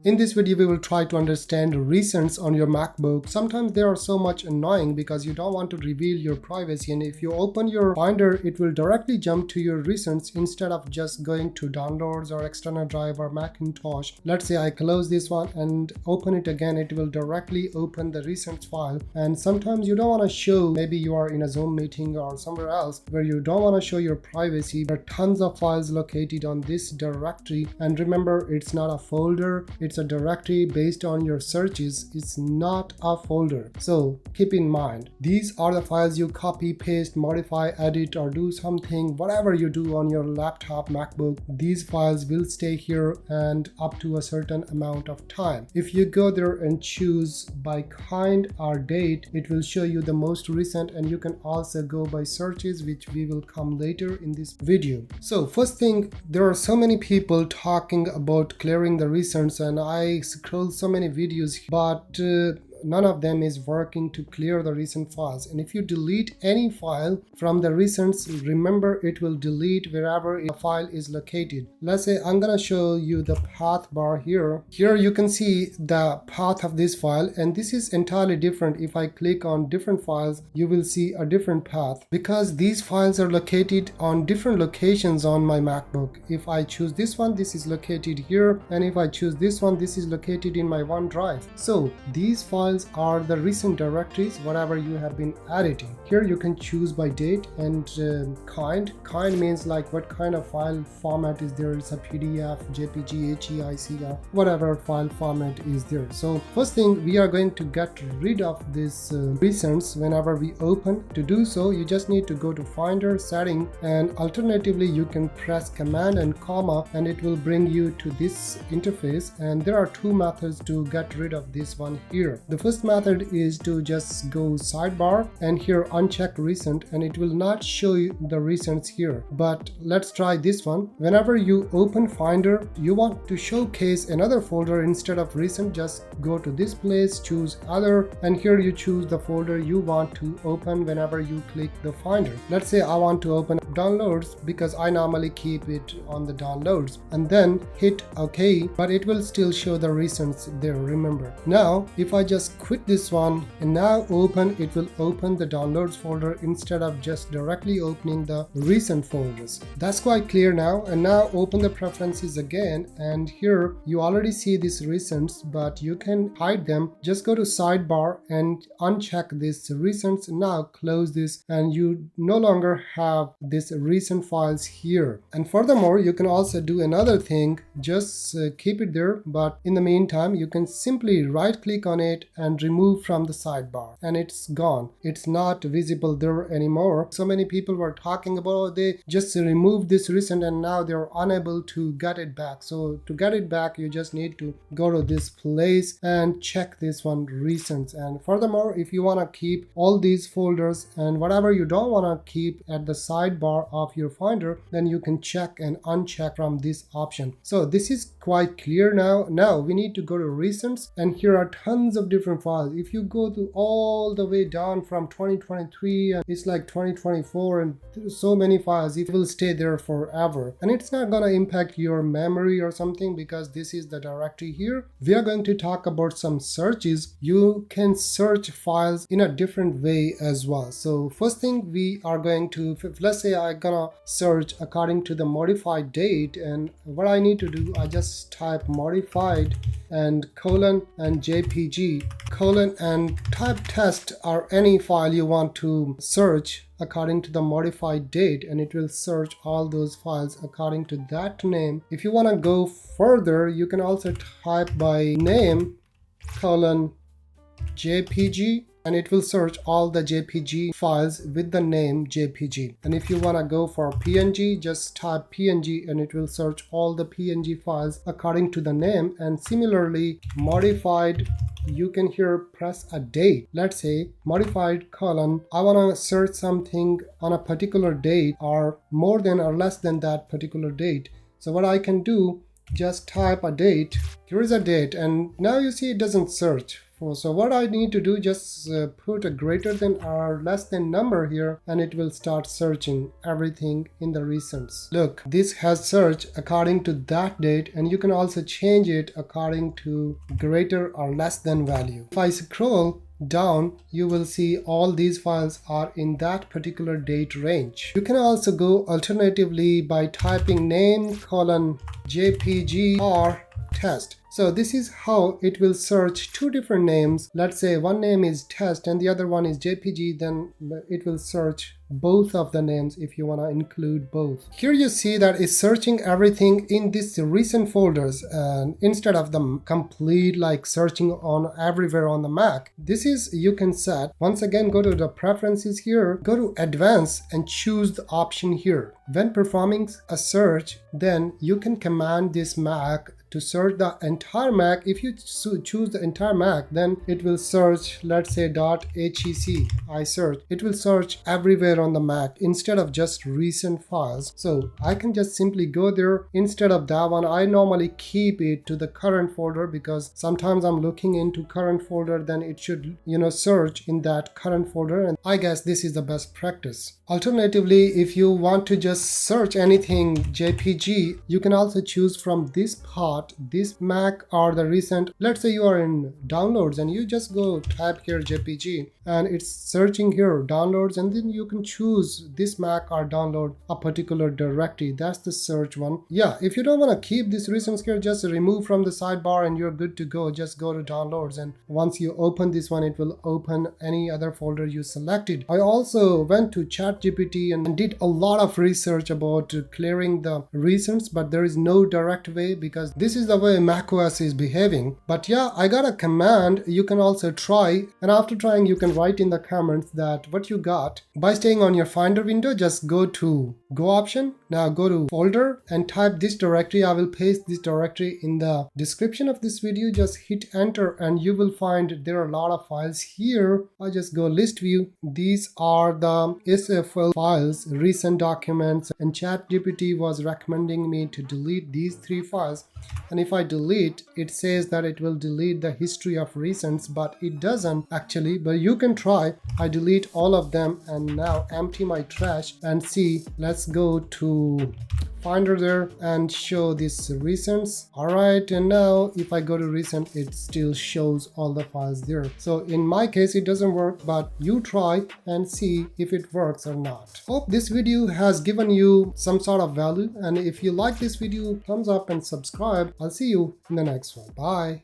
In this video, we will try to understand recents on your MacBook. Sometimes they are so much annoying because you don't want to reveal your privacy, and if you open your Finder, it will directly jump to your recents instead of just going to downloads or external drive or Macintosh. Let's say I close this one and open it again, it will directly open the recents file. And sometimes you don't want to show, maybe you are in a Zoom meeting or somewhere else where you don't want to show your privacy. There are tons of files located on this directory, and remember, it's not a folder, it's a directory based on your searches. It's not a folder, so keep in mind these are the files you copy, paste, modify, edit, or do something, whatever you do on your laptop, MacBook. These files will stay here and up to a certain amount of time. If you go there and choose by kind or date, it will show you the most recent, and you can also go by searches, which we will come later in this video. So first thing, there are so many people talking about clearing the recents, and I scroll so many videos, but none of them is working to clear the recent files. And if you delete any file from the recents, remember it will delete wherever a file is located. Let's say I'm gonna show you the path bar here. Here you can see the path of this file, and this is entirely different. If I click on different files, you will see a different path because these files are located on different locations on my MacBook. If I choose this one, this is located here, and if I choose this one, this is located in my OneDrive. So these files are the recent directories, whatever you have been editing. Here you can choose by date and kind. Kind means like what kind of file format is there. It's a PDF, JPG, HEIC, whatever file format is there. So first thing, we are going to get rid of this recents whenever we open. To do so, you just need to go to Finder, Setting, and alternatively you can press Command and comma, and it will bring you to this interface. And there are two methods to get rid of this one here. The first method is to just go sidebar and here uncheck recent, and it will not show you the recents here. But let's try this one. Whenever you open Finder, you want to showcase another folder instead of recent, just go to this place, choose other, and here you choose the folder you want to open whenever you click the Finder. Let's say I want to open downloads because I normally keep it on the downloads, and then hit OK, but it will still show the recents there, remember. Now if I just quit this one and now open, it will open the downloads folder instead of just directly opening the recent folders. That's quite clear now. And now open the preferences again, and here you already see these recents, but you can hide them. Just go to sidebar and uncheck this recents. Now close this, and you no longer have this recent files here. And furthermore, you can also do another thing, just keep it there, but in the meantime you can simply right click on it and remove from the sidebar, and it's gone. It's not visible there anymore. So many people were talking about, oh, they just removed this recent and now they're unable to get it back. So to get it back, you just need to go to this place and check this one recents. And furthermore, if you want to keep all these folders and whatever you don't want to keep at the sidebar of your Finder, then you can check and uncheck from this option. So this is quite clear now. Now we need to go to recents, and here are tons of different files. If you go to all the way down from 2023 and it's like 2024, and so many files, it will stay there forever, and it's not gonna impact your memory or something because this is the directory here. We are going to talk about some searches. You can search files in a different way as well. So first thing, we are going to, let's say I'm gonna search according to the modified date, and what I need to do, I just type modified and colon and JPG colon and type test or any file you want to search according to the modified date, and it will search all those files according to that name. If you want to go further, you can also type by name colon JPG, and it will search all the JPG files with the name JPG. And if you want to go for PNG, just type PNG and it will search all the PNG files according to the name. And similarly, modified, you can here press a date. Let's say modified colon, I want to search something on a particular date or more than or less than that particular date. So what I can do, just type a date. Here is a date, and now you see it doesn't search So what I need to do, just put a greater than or less than number here, and it will start searching everything in the recents. Look, this has searched according to that date, and you can also change it according to greater or less than value. If I scroll down, you will see all these files are in that particular date range. You can also go alternatively by typing name : jpg or test. So this is how it will search two different names. Let's say one name is test and the other one is jpg, then it will search both of the names if you want to include both. Here you see that it's searching everything in this recent folders, and instead of the complete like searching on everywhere on the Mac. This is, you can set, once again go to the preferences here, go to advanced and choose the option here. When performing a search, then you can command this Mac to search the entire Mac. If you choose the entire Mac, then it will search, let's say .hec, I search, it will search everywhere on the Mac instead of just recent files. So I can just simply go there. Instead of that one, I normally keep it to the current folder, because sometimes I'm looking into current folder, then it should, search in that current folder, and I guess this is the best practice. Alternatively, if you want to just search anything jpg, you can also choose from this part, this Mac or the recent. Let's say you are in downloads and you just go type here jpg, and it's searching here downloads, and then you can choose this Mac or download a particular directory. That's the search one. Yeah, if you don't want to keep this recent here, just remove from the sidebar and you're good to go. Just go to downloads, and once you open this one, it will open any other folder you selected. I also went to ChatGPT and did a lot of research about clearing the recents, but there is no direct way, because this is the way macOS is behaving. But yeah, I got a command you can also try, and after trying you can write in the comments that what you got. By staying on your Finder window, just go to Go option. Now go to folder and type this directory. I will paste this directory in the description of this video. Just hit enter and you will find there are a lot of files here. I just go list view. These are the SFL files, recent documents, and ChatGPT was recommending me to delete these 3 files. And if I delete, it says that it will delete the history of recents, but it doesn't actually. But you can try. I delete all of them and now empty my trash and see. Let's go to Finder there and show this recents. All right, and now if I go to recent, it still shows all the files there. So in my case it doesn't work, but you try and see if it works or not. Hope this video has given you some sort of value, and if you like this video, thumbs up and subscribe. I'll see you in the next one. Bye.